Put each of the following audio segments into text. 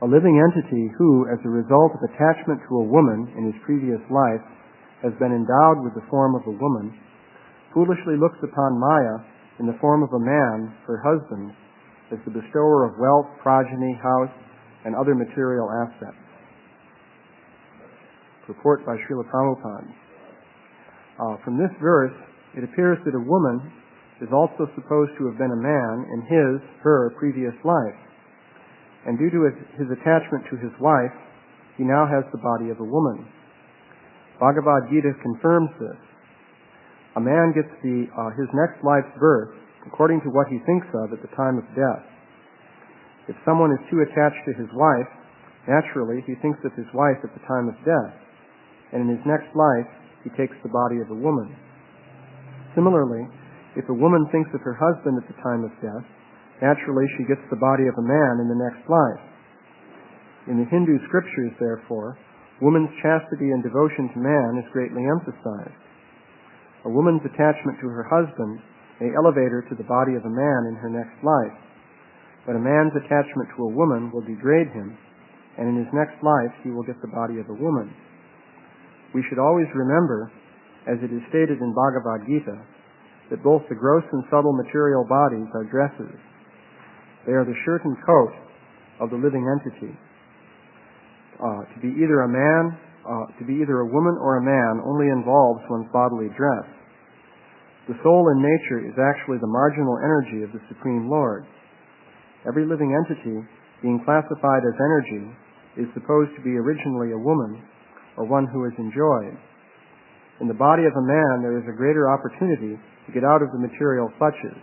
living entity who, as a result of attachment to a woman in his previous life, has been endowed with the form of a woman, foolishly looks upon Maya in the form of a man, her husband, as the bestower of wealth, progeny, house, and other material assets. Purport by Srila Prabhupada. From this verse, it appears that a woman is also supposed to have been a man in her previous life. And due to his attachment to his wife, he now has the body of a woman. Bhagavad-gita confirms this. A man gets his next life's birth according to what he thinks of at the time of death. If someone is too attached to his wife, naturally he thinks of his wife at the time of death, and in his next life he takes the body of a woman. Similarly, if a woman thinks of her husband at the time of death, naturally she gets the body of a man in the next life. In the Hindu scriptures, therefore, woman's chastity and devotion to man is greatly emphasized. A woman's attachment to her husband may elevate her to the body of a man in her next life, but a man's attachment to a woman will degrade him, and in his next life he will get the body of a woman. We should always remember, as it is stated in Bhagavad-gita, that both the gross and subtle material bodies are dresses. They are the shirt and coat of the living entity. To be either a woman or a man only involves one's bodily dress. The soul in nature is actually the marginal energy of the Supreme Lord. Every living entity, being classified as energy, is supposed to be originally a woman or one who is enjoyed. In the body of a man, there is a greater opportunity to get out of the material clutches.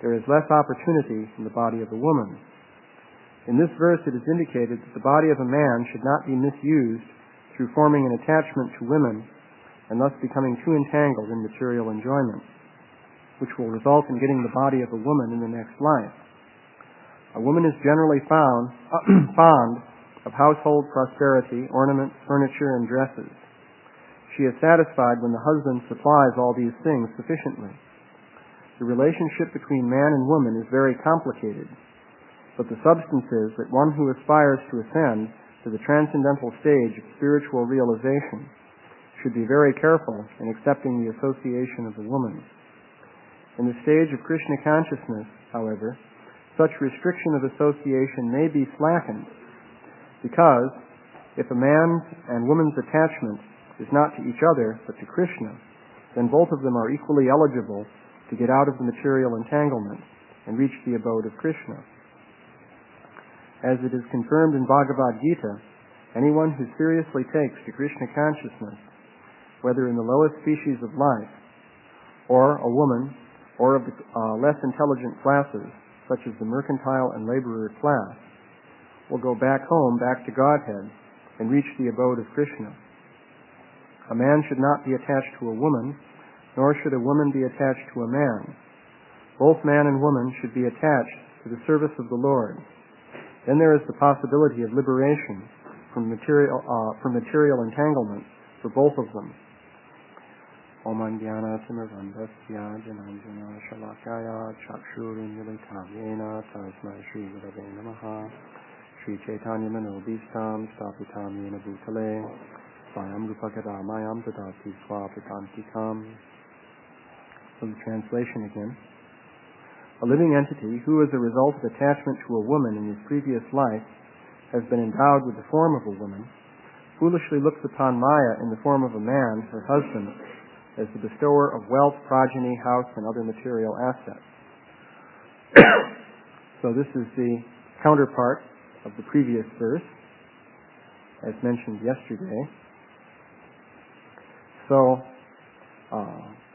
There is less opportunity in the body of a woman. In this verse, it is indicated that the body of a man should not be misused through forming an attachment to women and thus becoming too entangled in material enjoyment, which will result in getting the body of a woman in the next life. A woman is generally fond of household prosperity, ornaments, furniture, and dresses. She is satisfied when the husband supplies all these things sufficiently. The relationship between man and woman is very complicated, but the substance is that one who aspires to ascend to the transcendental stage of spiritual realization should be very careful in accepting the association of the woman. In the stage of Krishna consciousness, however, such restriction of association may be slackened, because if a man's and woman's attachment is not to each other but to Krishna, then both of them are equally eligible to get out of the material entanglement and reach the abode of Krishna. As it is confirmed in Bhagavad-gita, anyone who seriously takes to Krishna consciousness, whether in the lowest species of life, or a woman, or of the less intelligent classes, such as the mercantile and laborer class, will go back home, back to Godhead, and reach the abode of Krishna. A man should not be attached to a woman, nor should a woman be attached to a man. Both man and woman should be attached to the service of the Lord. Then there is the possibility of liberation from material entanglement for both of them. Om Jnana Timirandasya Jananjana Shalakaya Chakshurinmilitayena Tasmai Shri Gurave Namaha Shri Chaitanya Manobhistam Stapitam Yena Bhutale Swayam Rupakada Mayam Tadati Swapitantikam. So the translation again. A living entity who, as a result of attachment to a woman in his previous life, has been endowed with the form of a woman, foolishly looks upon Maya in the form of a man, her husband, as the bestower of wealth, progeny, house, and other material assets. So this is the counterpart of the previous verse, as mentioned yesterday. So,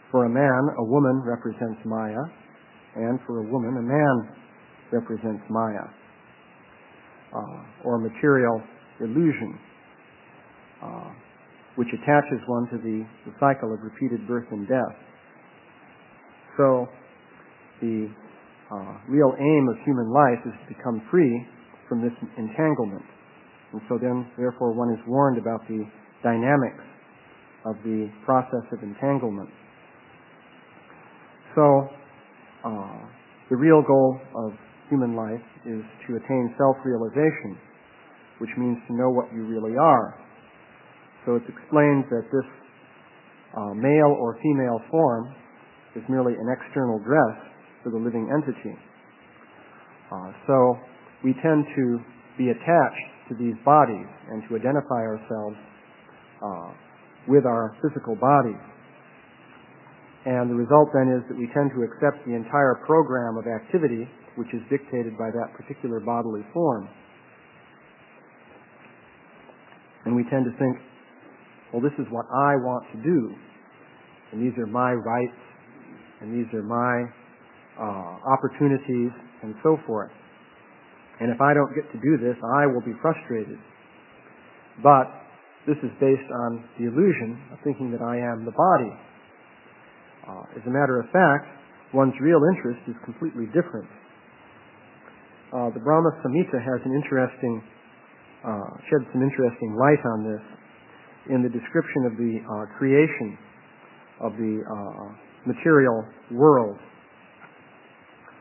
for a man, a woman represents Maya, and for a woman, a man represents Maya, or material illusion, which attaches one to the cycle of repeated birth and death. So, the real aim of human life is to become free from this entanglement. And so then, therefore, one is warned about the dynamics of the process of entanglement. So, the real goal of human life is to attain self-realization, which means to know what you really are. So it's explained that this male or female form is merely an external dress for the living entity. So we tend to be attached to these bodies and to identify ourselves with our physical bodies. And the result then is that we tend to accept the entire program of activity which is dictated by that particular bodily form. And we tend to think, well, this is what I want to do, and these are my rights, and these are my opportunities, and so forth. And if I don't get to do this, I will be frustrated. But this is based on the illusion of thinking that I am the body. As a matter of fact, one's real interest is completely different. The Brahma Samhita has shed some interesting light on this in the description of the creation of the material world.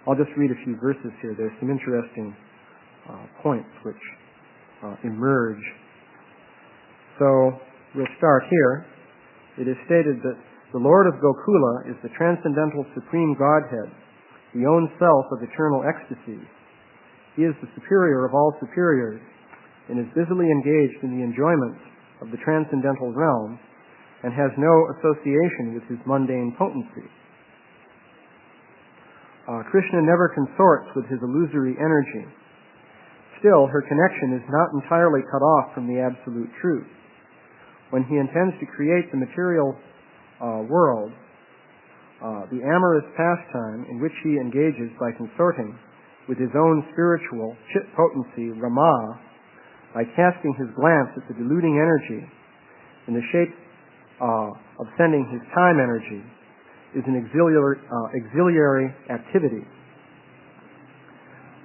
I'll just read a few verses here. There's some interesting points which emerge. So we'll start here. It is stated that the Lord of Gokula is the transcendental supreme Godhead, the own self of eternal ecstasy. He is the superior of all superiors and is busily engaged in the enjoyment of the transcendental realm and has no association with his mundane potency. Krishna never consorts with his illusory energy. Still, her connection is not entirely cut off from the absolute truth. When he intends to create the material world, the amorous pastime in which he engages by consorting with his own spiritual chit potency, Rama, by casting his glance at the deluding energy in the shape of sending his time energy, is an auxiliary activity.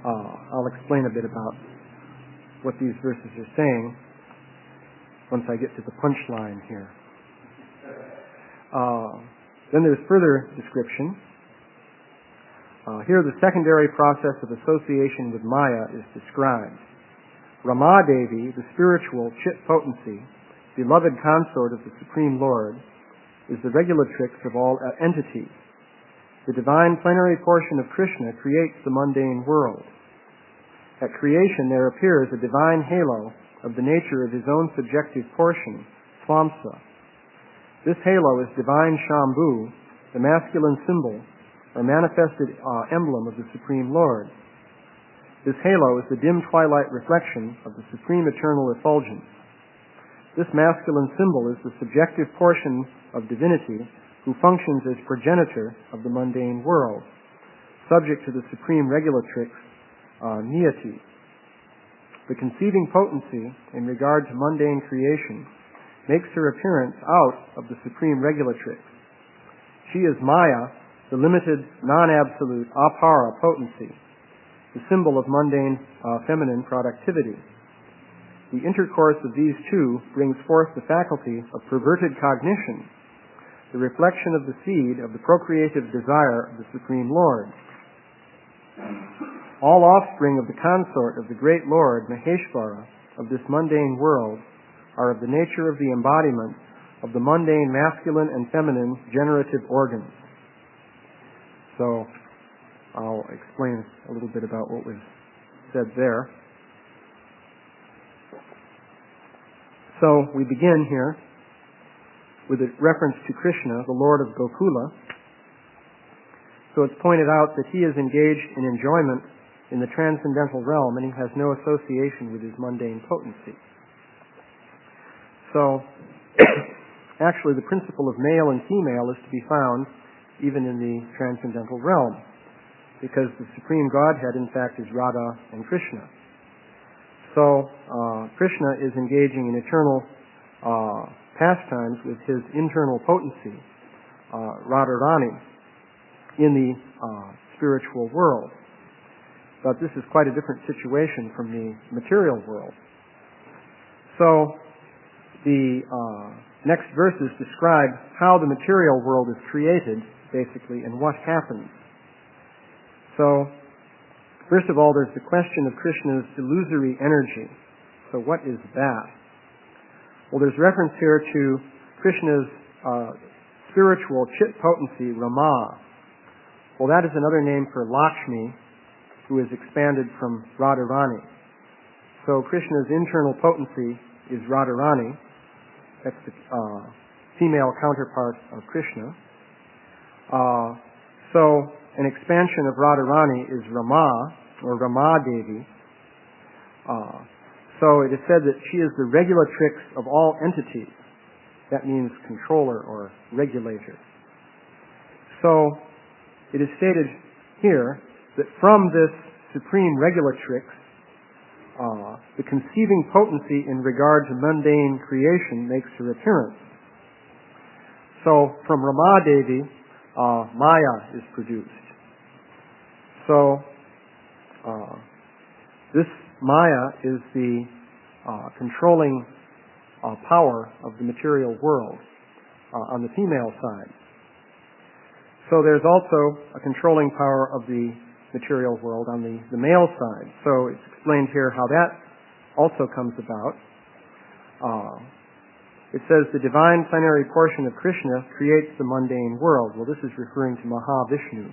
I'll explain a bit about what these verses are saying once I get to the punchline here. Then there's further description. Here the secondary process of association with Maya is described. Rama Devi, the spiritual chit potency, beloved consort of the Supreme Lord, is the regulatrix of all entities. The divine plenary portion of Krishna creates the mundane world. At creation there appears a divine halo of the nature of his own subjective portion, Swamsa. This halo is divine Shambhu, the masculine symbol or manifested emblem of the Supreme Lord. This halo is the dim twilight reflection of the Supreme Eternal Effulgence. This masculine symbol is the subjective portion of divinity who functions as progenitor of the mundane world, subject to the supreme regulatrix, Niyati. The conceiving potency in regard to mundane creation makes her appearance out of the supreme regulatrix. She is Maya, the limited, non-absolute, apara potency, the symbol of mundane feminine productivity. The intercourse of these two brings forth the faculty of perverted cognition, the reflection of the seed of the procreative desire of the Supreme Lord. All offspring of the consort of the great Lord, Maheshvara, of this mundane world, are of the nature of the embodiment of the mundane masculine and feminine generative organs. So, I'll explain a little bit about what was said there. So, we begin here with a reference to Krishna, the Lord of Gokula. So it's pointed out that he is engaged in enjoyment in the transcendental realm and he has no association with his mundane potency. So, actually the principle of male and female is to be found even in the transcendental realm, because the Supreme Godhead, in fact, is Radha and Krishna. So, Krishna is engaging in eternal pastimes with his internal potency, Radharani, in the spiritual world. But this is quite a different situation from the material world. So, the next verses describe how the material world is created, basically, and what happens. So, first of all, there's the question of Krishna's illusory energy. So what is that? Well, there's reference here to Krishna's spiritual chit potency, Rama. Well, that is another name for Lakshmi, who is expanded from Radharani. So Krishna's internal potency is Radharani. That's the female counterpart of Krishna. So an expansion of Radharani is Rama, or Rama Devi. So it is said that she is the regulatrix of all entities. That means controller or regulator. So it is stated here that from this supreme regulatrix, the conceiving potency in regard to mundane creation makes her appearance. So from Rama Devi, Maya is produced. So this Maya is the controlling power of the material world on the female side. So there's also a controlling power of the material world on the male side. So it's explained here how that also comes about. It says the divine plenary portion of Krishna creates the mundane world. Well, this is referring to Mahavishnu,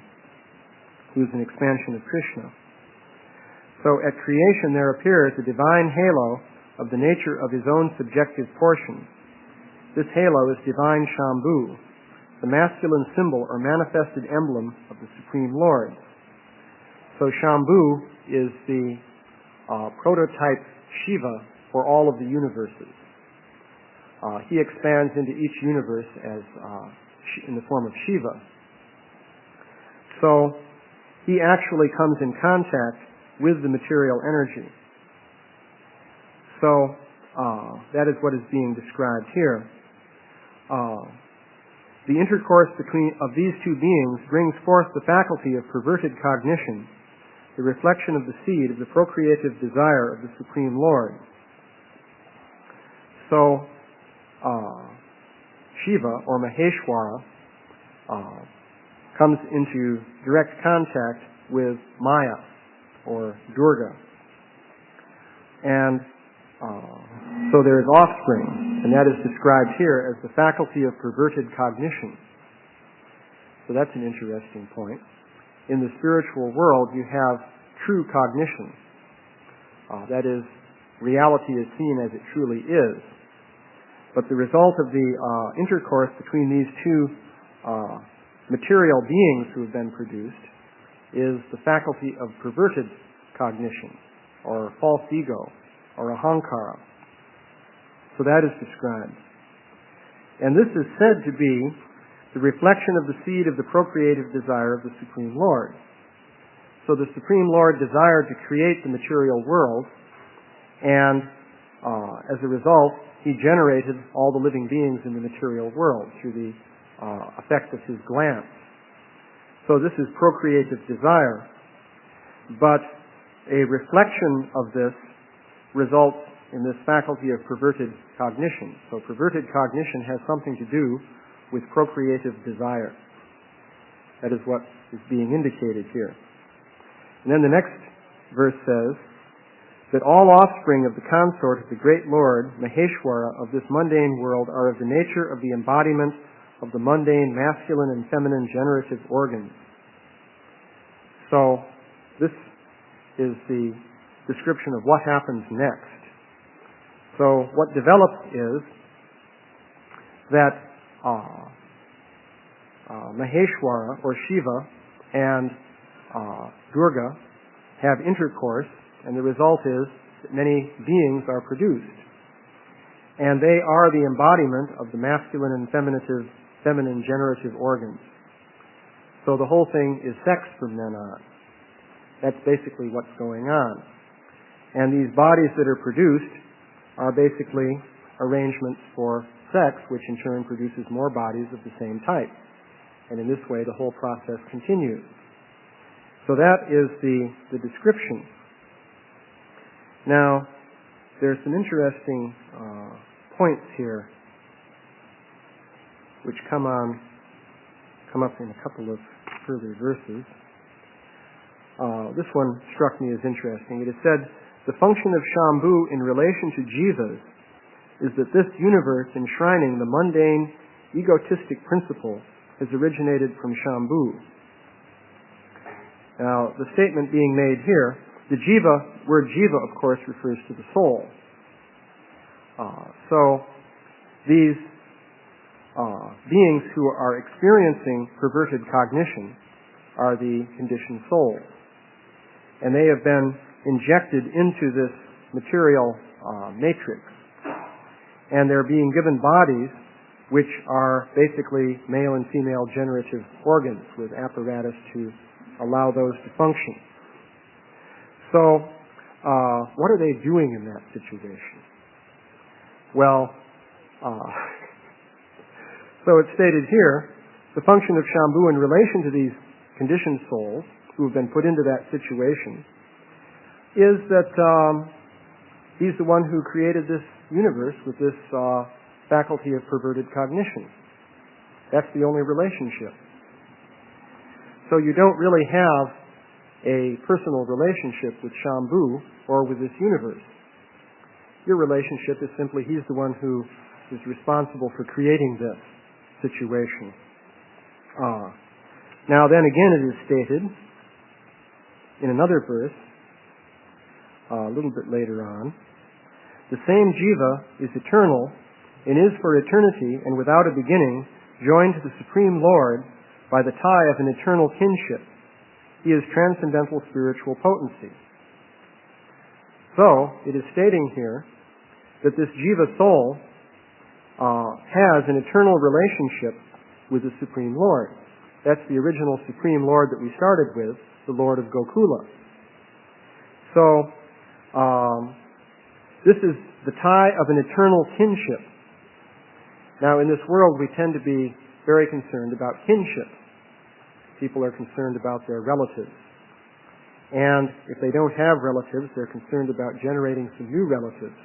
who is an expansion of Krishna. So at creation there appears a divine halo of the nature of his own subjective portion. This halo is divine Shambhu, the masculine symbol or manifested emblem of the Supreme Lord. So Shambhu is the prototype Shiva for all of the universes. He expands into each universe as in the form of Shiva. So he actually comes in contact with the material energy. So that is what is being described here. The intercourse of these two beings brings forth the faculty of perverted cognition, the reflection of the seed of the procreative desire of the Supreme Lord. So Shiva, or Maheshwara, comes into direct contact with Maya, or Durga. And so there is offspring, and that is described here as the faculty of perverted cognition. So that's an interesting point. In the spiritual world, you have true cognition. That is, reality is seen as it truly is. But the result of the intercourse between these two material beings who have been produced is the faculty of perverted cognition, or false ego, or ahankara. So that is described. And this is said to be the reflection of the seed of the procreative desire of the Supreme Lord. So the Supreme Lord desired to create the material world, and as a result, he generated all the living beings in the material world through the effect of his glance. So this is procreative desire. But a reflection of this results in this faculty of perverted cognition. So perverted cognition has something to do with procreative desire. That is what is being indicated here. And then the next verse says that all offspring of the consort of the great Lord, Maheshwara, of this mundane world are of the nature of the embodiment of the mundane masculine and feminine generative organs. So this is the description of what happens next. So what develops is that Maheshwara, or Shiva, and Durga have intercourse, and the result is that many beings are produced. And they are the embodiment of the masculine and feminine generative organs. So the whole thing is sex from then on. That's basically what's going on. And these bodies that are produced are basically arrangements for sex, which in turn produces more bodies of the same type. And in this way, the whole process continues. So that is the description. Now, there's some interesting points here which come up in a couple of further verses. This one struck me as interesting. It is said the function of Shambhu in relation to jivas is that this universe enshrining the mundane, egotistic principle has originated from Shambhu. Now, the statement being made here, the word jiva, of course, refers to the soul. So, these beings who are experiencing perverted cognition are the conditioned souls. And they have been injected into this material matrix. And they're being given bodies which are basically male and female generative organs with apparatus to allow those to function. So, what are they doing in that situation? Well, so it's stated here, the function of Shambhu in relation to these conditioned souls who have been put into that situation is that he's the one who created this universe with this faculty of perverted cognition. That's the only relationship. So you don't really have a personal relationship with Shambhu or with this universe. Your relationship is simply he's the one who is responsible for creating this situation. Now then again it is stated in another verse, a little bit later on, the same jiva is eternal and is for eternity and without a beginning joined to the Supreme Lord by the tie of an eternal kinship. He is transcendental spiritual potency. So, it is stating here that this jiva soul has an eternal relationship with the Supreme Lord. That's the original Supreme Lord that we started with, the Lord of Gokula. So, this is the tie of an eternal kinship. Now, in this world, we tend to be very concerned about kinship. People are concerned about their relatives. And if they don't have relatives, they're concerned about generating some new relatives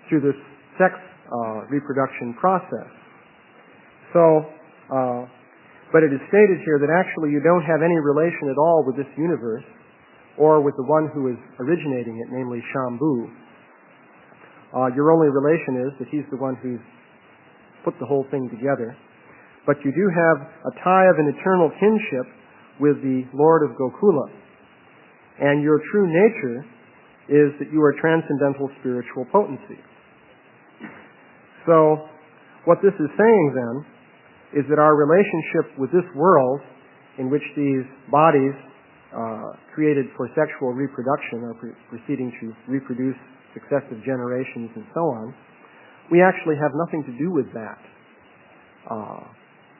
through this sex reproduction process. So, but it is stated here that actually you don't have any relation at all with this universe or with the one who is originating it, namely Shambhu. Your only relation is that he's the one who's put the whole thing together. But you do have a tie of an eternal kinship with the Lord of Gokula. And your true nature is that you are transcendental spiritual potency. So, what this is saying then is that our relationship with this world in which these bodies created for sexual reproduction are proceeding to reproduce successive generations and so on, we actually have nothing to do with that.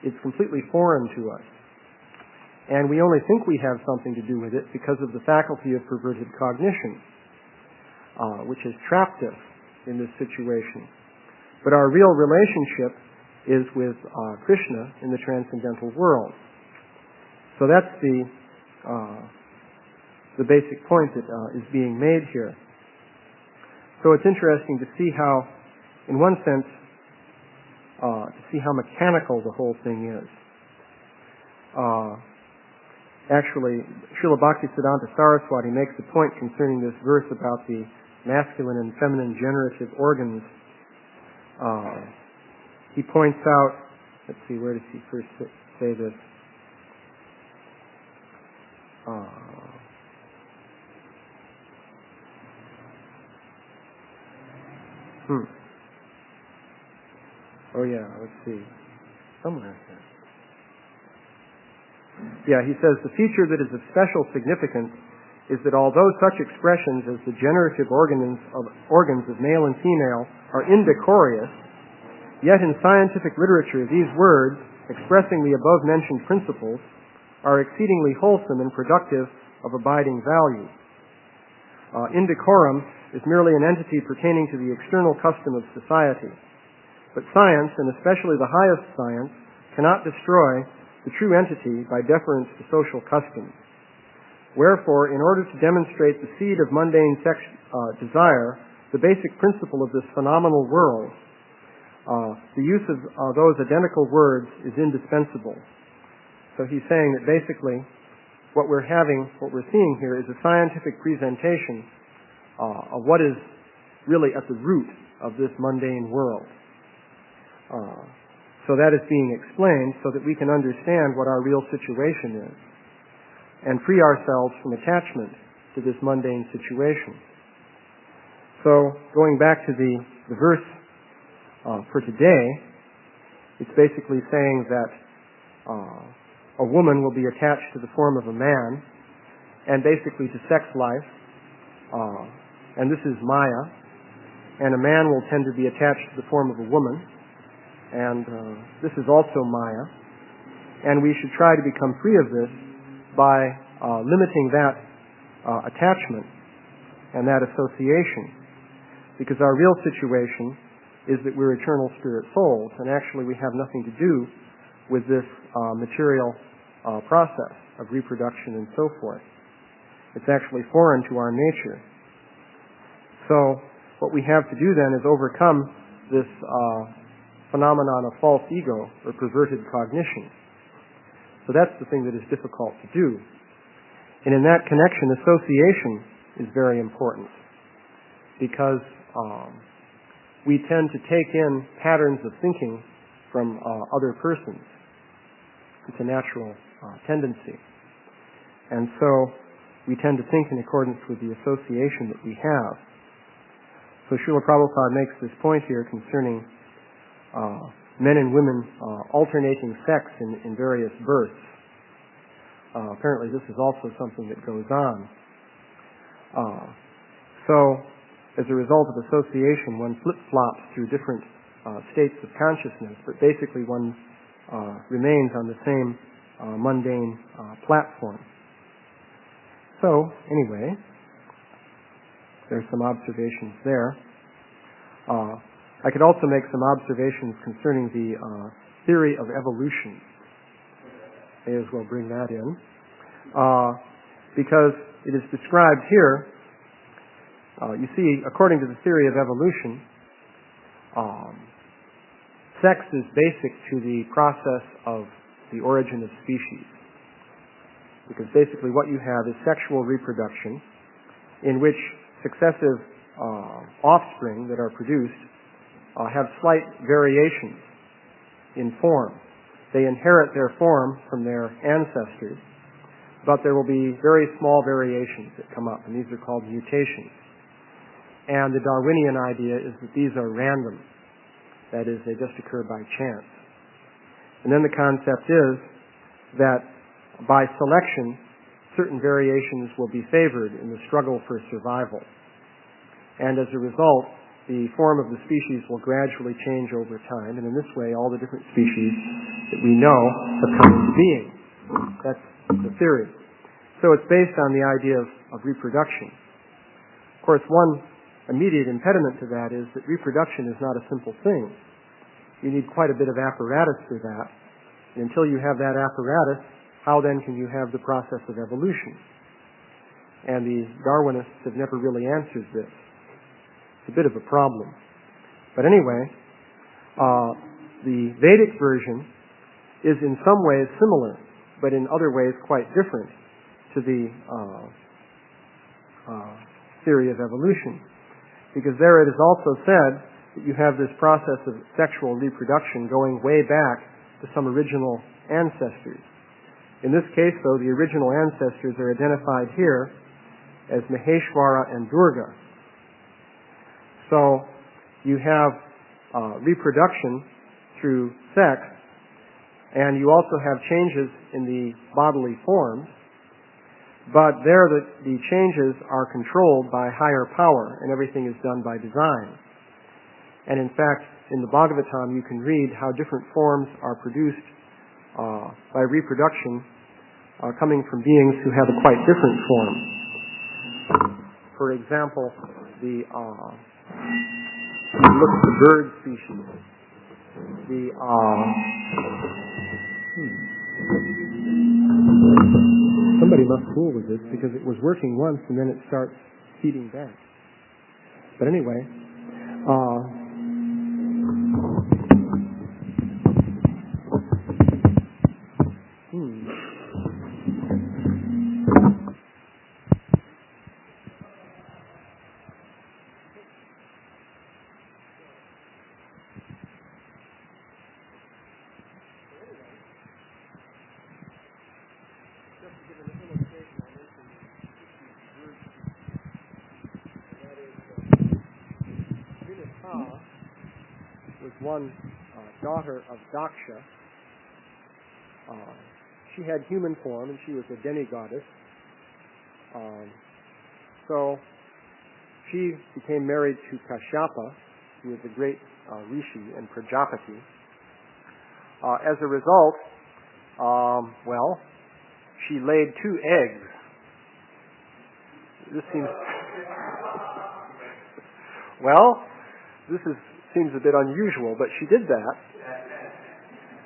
It's completely foreign to us. And we only think we have something to do with it because of the faculty of perverted cognition, which has trapped us in this situation. But our real relationship is with Krishna in the transcendental world. So that's the basic point that is being made here. So it's interesting to see how, in one sense, to see how mechanical the whole thing is. Actually, Srila Bhaktisiddhanta Saraswati makes a point concerning this verse about the masculine and feminine generative organs. He points out, let's see, where does he first say this? Oh yeah, let's see. Somewhere here. Yeah, he says, the feature that is of special significance is that although such expressions as the generative organs of male and female are indecorous, yet in scientific literature these words, expressing the above-mentioned principles, are exceedingly wholesome and productive of abiding value. Indecorum is merely an entity pertaining to the external custom of society. But science, and especially the highest science, cannot destroy the true entity by deference to social customs. Wherefore, in order to demonstrate the seed of mundane desire, the basic principle of this phenomenal world, the use of those identical words is indispensable. So he's saying that basically what we're seeing here is a scientific presentation of what is really at the root of this mundane world. So that is being explained so that we can understand what our real situation is and free ourselves from attachment to this mundane situation. So going back to the verse for today, it's basically saying that a woman will be attached to the form of a man and basically to sex life, and this is Maya, and a man will tend to be attached to the form of a woman, and this is also Maya, and we should try to become free of this by limiting that attachment and that association, because our real situation is that we're eternal spirit souls, and actually we have nothing to do with this material process of reproduction and so forth. It's actually foreign to our nature. So what we have to do then is overcome this phenomenon of false ego or perverted cognition. So that's the thing that is difficult to do. And in that connection, association is very important, because we tend to take in patterns of thinking from other persons. It's a natural tendency. And so we tend to think in accordance with the association that we have. So Srila Prabhupada makes this point here concerning men and women alternating sex in various births. Apparently this is also something that goes on. So as a result of association, one flip-flops through different states of consciousness, but basically one remains on the same mundane platform. So, anyway, there's some observations there. I could also make some observations concerning the theory of evolution. May as well bring that in. Because it is described here, you see, according to the theory of evolution, sex is basic to the process of the origin of species. Because basically what you have is sexual reproduction, in which successive offspring that are produced have slight variations in form. They inherit their form from their ancestors, but there will be very small variations that come up, and these are called mutations. And the Darwinian idea is that these are random. That is, they just occur by chance. And then the concept is that by selection, certain variations will be favored in the struggle for survival. And as a result, the form of the species will gradually change over time, and in this way, all the different species that we know have come into being. That's the theory. So it's based on the idea of reproduction. Of course, one immediate impediment to that is that reproduction is not a simple thing. You need quite a bit of apparatus for that. And until you have that apparatus, how then can you have the process of evolution? And the Darwinists have never really answered this. It's a bit of a problem. But anyway, the Vedic version is in some ways similar, but in other ways quite different to the theory of evolution. Because there it is also said that you have this process of sexual reproduction going way back to some original ancestors. In this case, though, the original ancestors are identified here as Maheshwara and Durga. So you have reproduction through sex, and you also have changes in the bodily forms, but there the changes are controlled by higher power, and everything is done by design. And in fact, in the Bhagavad-gita, you can read how different forms are produced by reproduction coming from beings who have a quite different form. For example, look at the bird species. Somebody must fool with this, because it was working once and then it starts feeding back. But anyway, was one daughter of Daksha. She had human form, and she was a demigoddess. So she became married to Kashyapa, who was a great rishi and Prajapati. As a result, she laid 2 eggs. This seems seems a bit unusual, but she did that.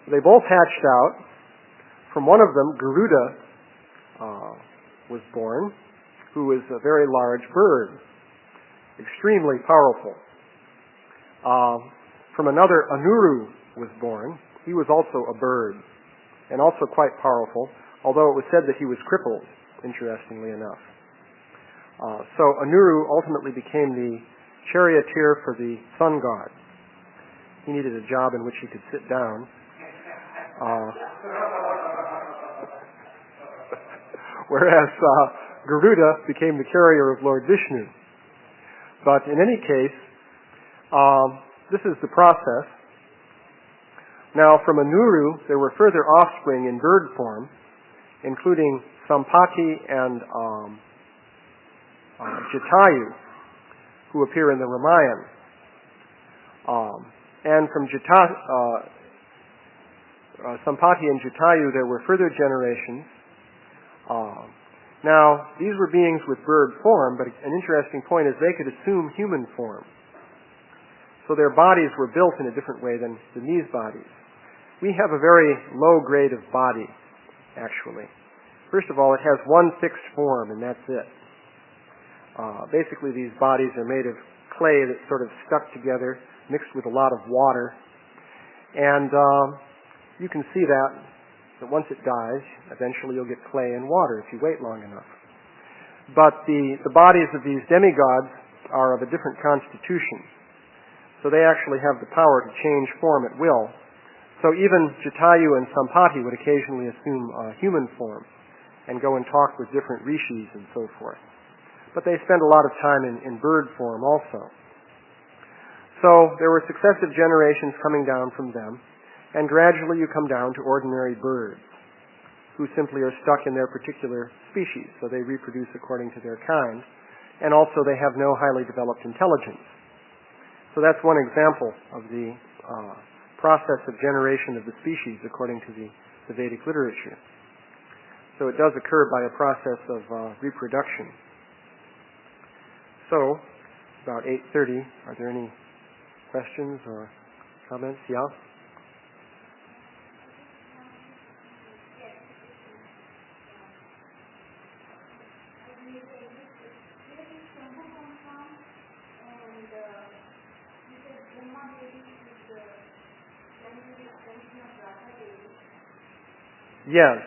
They both hatched out. From one of them, Garuda was born, who was a very large bird, extremely powerful. From another, Anuru was born. He was also a bird, and also quite powerful, although it was said that he was crippled, interestingly enough. So Anuru ultimately became the charioteer for the sun god. He needed a job in which he could sit down. Whereas Garuda became the carrier of Lord Vishnu. But in any case, this is the process. Now, from Anuru, there were further offspring in bird form, including Sampati and Jatayu, who appear in the Ramayana. And from Sampati and Jatayu, there were further generations. Now, these were beings with bird form, but an interesting point is they could assume human form. So their bodies were built in a different way than these bodies. We have a very low grade of body, actually. First of all, it has one fixed form, and that's it. Basically, these bodies are made of clay that's sort of stuck together, mixed with a lot of water. And you can see that once it dies, eventually you'll get clay and water if you wait long enough. But the bodies of these demigods are of a different constitution. So they actually have the power to change form at will. So even Jatayu and Sampati would occasionally assume human form and go and talk with different rishis and so forth. But they spend a lot of time in bird form also. So there were successive generations coming down from them, and gradually you come down to ordinary birds who simply are stuck in their particular species, so they reproduce according to their kind, and also they have no highly developed intelligence. So that's one example of the process of generation of the species according to the Vedic literature. So it does occur by a process of reproduction. So, about 8:30, are there any questions or comments? Yeah? Yes.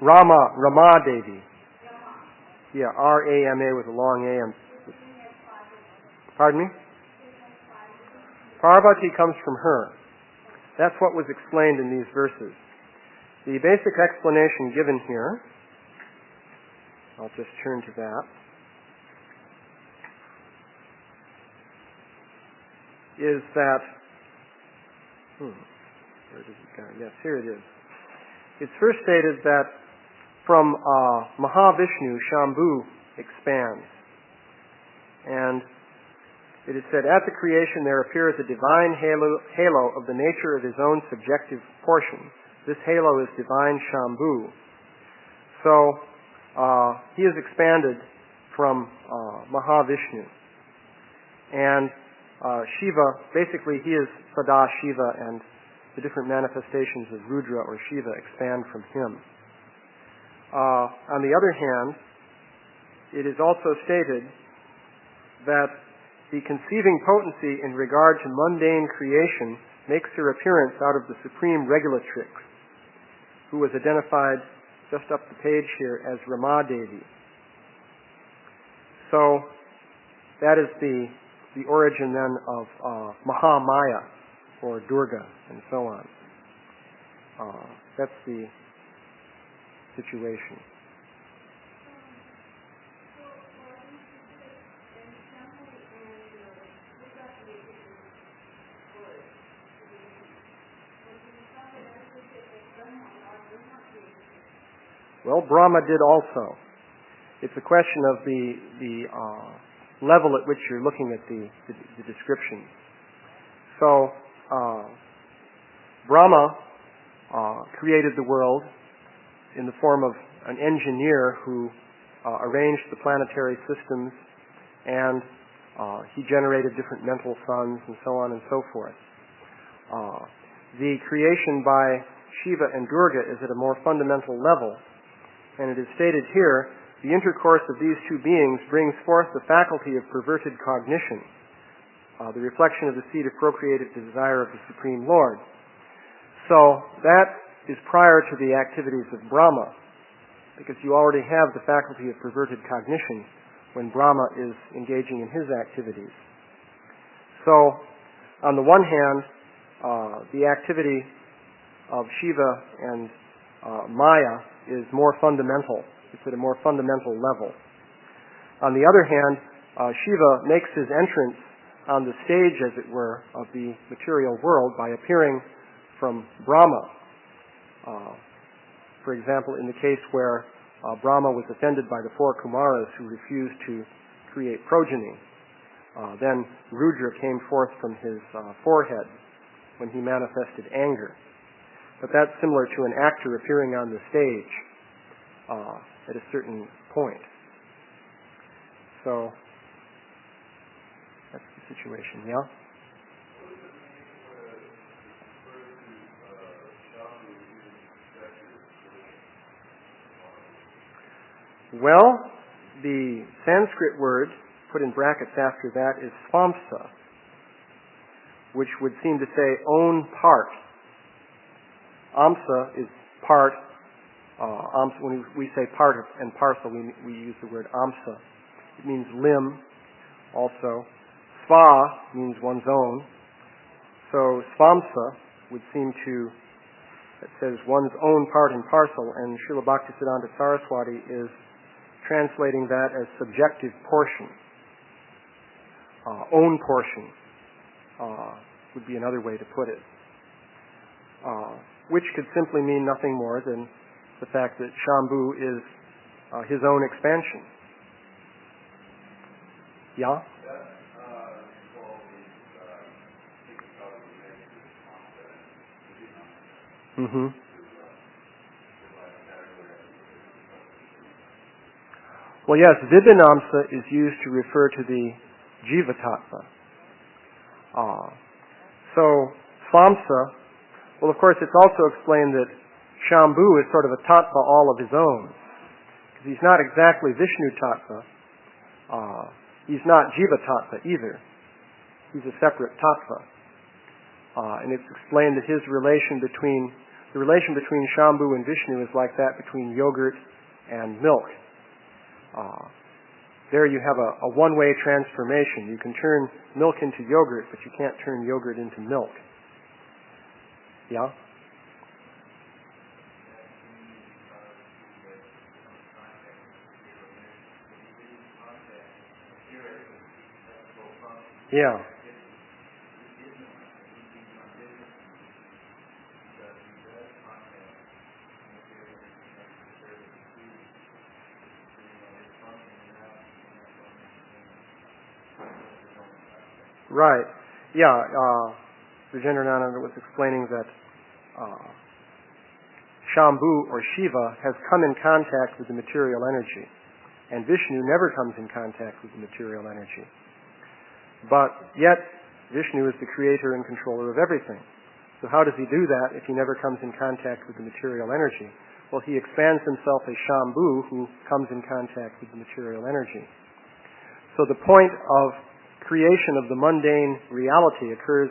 Rama Devi. Yeah, R-A-M-A with a long A. Pardon me? Parvati comes from her. That's what was explained in these verses. The basic explanation given here, I'll just turn to that, is that, where does it go? Yes, here it is. It's first stated that from Mahavishnu, Shambhu expands. And it is said, at the creation there appears a divine halo of the nature of his own subjective portion. This halo is divine Shambhu. So he is expanded from Mahavishnu. And Shiva, basically he is Sada Shiva, and the different manifestations of Rudra or Shiva expand from him. On the other hand, it is also stated that the conceiving potency in regard to mundane creation makes her appearance out of the supreme regulatrix, who was identified just up the page here as Rama Devi. So that is the origin then of Mahamaya, or Durga, and so on. That's the situation. Well, Brahma did also. It's a question of the level at which you're looking at the description. So, Brahma created the world in the form of an engineer who arranged the planetary systems, and he generated different mental suns and so on and so forth. The creation by Shiva and Durga is at a more fundamental level, and it is stated here, the intercourse of these two beings brings forth the faculty of perverted cognition, the reflection of the seed of procreative desire of the Supreme Lord. So that is prior to the activities of Brahma, because you already have the faculty of perverted cognition when Brahma is engaging in his activities. So, on the one hand, the activity of Shiva and Maya is more fundamental. It's at a more fundamental level. On the other hand, Shiva makes his entrance on the stage, as it were, of the material world by appearing from Brahma. For example, in the case where Brahma was offended by the four Kumaras who refused to create progeny, then Rudra came forth from his forehead when he manifested anger. But that's similar to an actor appearing on the stage at a certain point. So that's the situation, yeah? Well, the Sanskrit word put in brackets after that is swamsa, which would seem to say own part. Amsa is part. When we say part and parcel, we use the word amsa. It means limb also. Sva means one's own. So swamsa would seem to, it says one's own part and parcel, and Srila Bhaktisiddhanta Saraswati is translating that as subjective portion. Own portion would be another way to put it. Which could simply mean nothing more than the fact that Shambhu is his own expansion. Yeah? Mm-hmm. Well, yes, Vibhinamsa is used to refer to the Jiva Tattva. So, Samsa, well, of course, it's also explained that Shambhu is sort of a Tattva all of his own. Because he's not exactly Vishnu Tattva. He's not Jiva Tattva either. He's a separate Tattva. And it's explained that the relation between Shambhu and Vishnu is like that between yogurt and milk. There you have a one-way transformation. You can turn milk into yogurt, but you can't turn yogurt into milk. Yeah? Yeah. Right. Yeah. Vijayendrananda was explaining that Shambhu or Shiva has come in contact with the material energy, and Vishnu never comes in contact with the material energy. But yet, Vishnu is the creator and controller of everything. So how does he do that if he never comes in contact with the material energy? Well, he expands himself as Shambhu, who comes in contact with the material energy. So the point of creation of the mundane reality occurs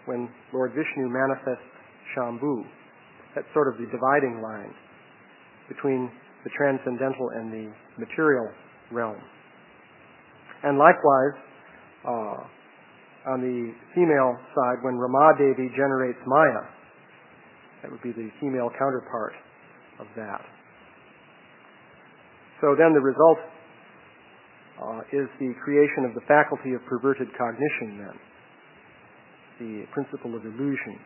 when Lord Vishnu manifests Shambhu. That's sort of the dividing line between the transcendental and the material realm. And likewise, on the female side, when Rama-Devi generates Maya, that would be the female counterpart of that. So then the result is the creation of the faculty of perverted cognition then, the principle of illusion.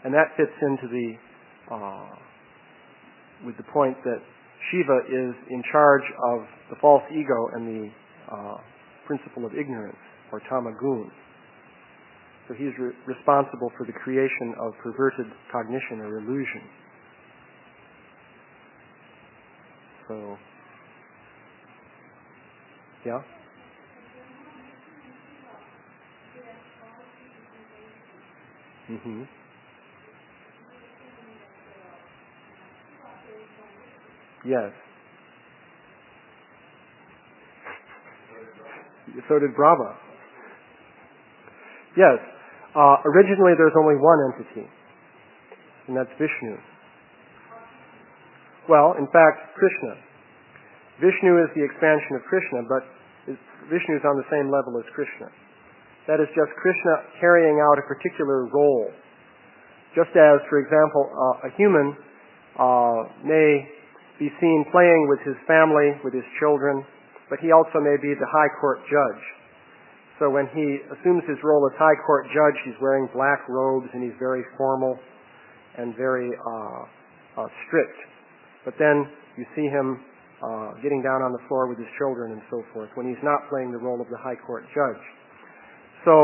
And that fits into with the point that Shiva is in charge of the false ego and the principle of ignorance, or tamagun. So he's responsible for the creation of perverted cognition or illusion. So, yeah? Mm-hmm. Yes. So did Brahma. Yes. Originally there's only one entity, and that's Vishnu. Well, in fact, Krishna. Vishnu is the expansion of Krishna, but Vishnu is on the same level as Krishna. That is just Krishna carrying out a particular role. Just as, for example, a human may be seen playing with his family, with his children, but he also may be the high court judge. So when he assumes his role as high court judge, he's wearing black robes and he's very formal and very strict. But then you see him getting down on the floor with his children and so forth when he's not playing the role of the high court judge. So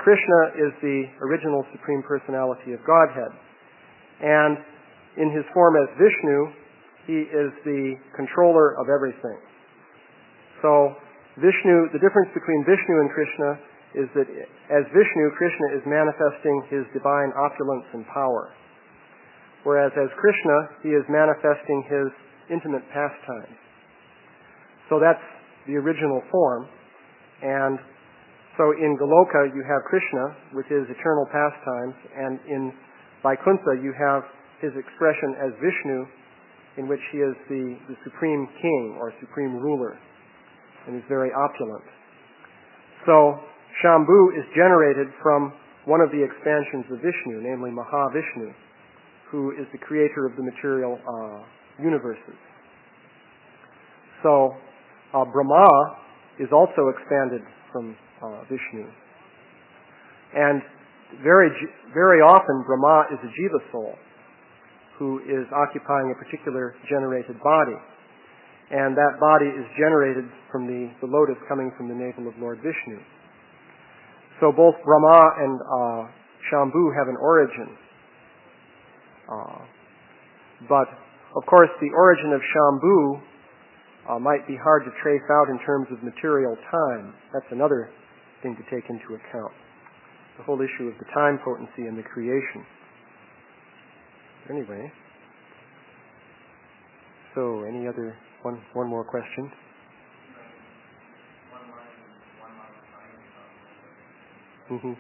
Krishna is the original Supreme Personality of Godhead. And in his form as Vishnu, he is the controller of everything. So Vishnu, the difference between Vishnu and Krishna is that as Vishnu, Krishna is manifesting his divine opulence and power. Whereas as Krishna, he is manifesting his intimate pastime. So that's the original form. And so in Goloka, you have Krishna with his eternal pastimes, and in Vaikuntha, you have his expression as Vishnu, in which he is the supreme king or supreme ruler, and is very opulent. So Shambhu is generated from one of the expansions of Vishnu, namely Mahavishnu, who is the creator of the material universes. So Brahma is also expanded from Vishnu. And very often Brahma is a jiva soul who is occupying a particular generated body. And that body is generated from the lotus coming from the navel of Lord Vishnu. So both Brahma and Shambhu have an origin. But, of course, the origin of Shambhu might be hard to trace out in terms of material time. That's another thing to take into account. The whole issue of the time potency and the creation. Anyway, so any other, one more question? Mm-hmm.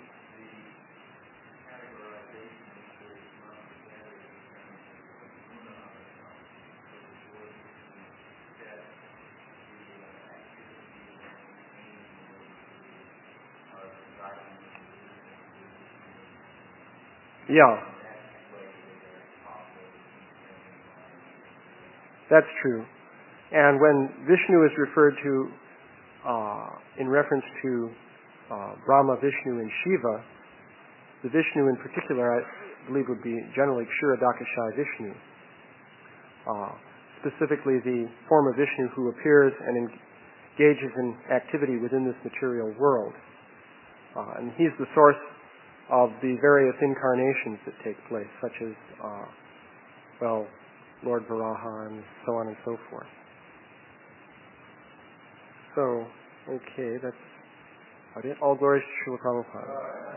Yeah. That's true. And when Vishnu is referred to in reference to Brahma, Vishnu, and Shiva, the Vishnu in particular, I believe, would be generally Kshirodakashayi Vishnu. Specifically the form of Vishnu who appears and engages in activity within this material world. And he's the source of the various incarnations that take place, such as, Lord Varaha and so on and so forth. So, okay, that's about it. All glories to Srila Prabhupada.